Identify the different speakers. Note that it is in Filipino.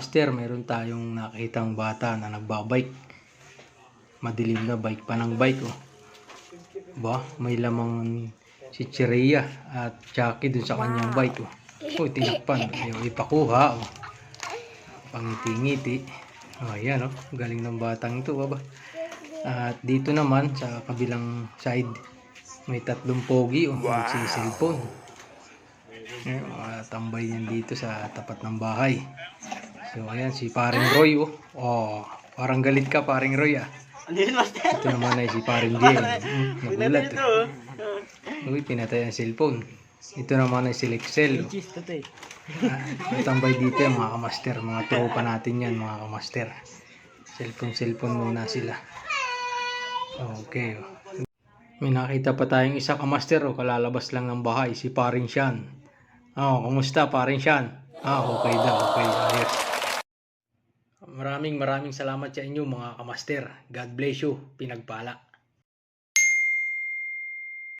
Speaker 1: kamaster, meron tayong nakitang bata na nagbabike. Madilim na, bike pa ng bike, oh. Ba, may lamang si Chiria at Chucky dun sa kanyang bike, oh. Oh, tinakpan, ayaw ipakuha, oh. Pangiti-ngiti. Oh, ayan, oh. Galing ng batang ito, baba. At dito naman sa kabilang side, may tatlong pogi, oh. Nagsiselfone. Tambay yan dito sa tapat ng bahay. So ayan si paring Roy, oh. Oh, parang galit ka paring Roy, ah. Ito naman ay si paring Jay. Nagulat, eh. Uy, pinatay ang cellphone. Ito naman ay si Lexel, oh. Tambay dito yung mga kamaster, mga tropa natin yan, mga kamaster. Cellphone muna sila. Okay, oh. May nakita pa tayong isa kamaster, oh, kalalabas lang ng bahay, si paring Sean. Oh, kumusta paring Sean? Okay daw, okay, ayos. Maraming salamat sa inyo mga kamaster. God bless you, pinagpala.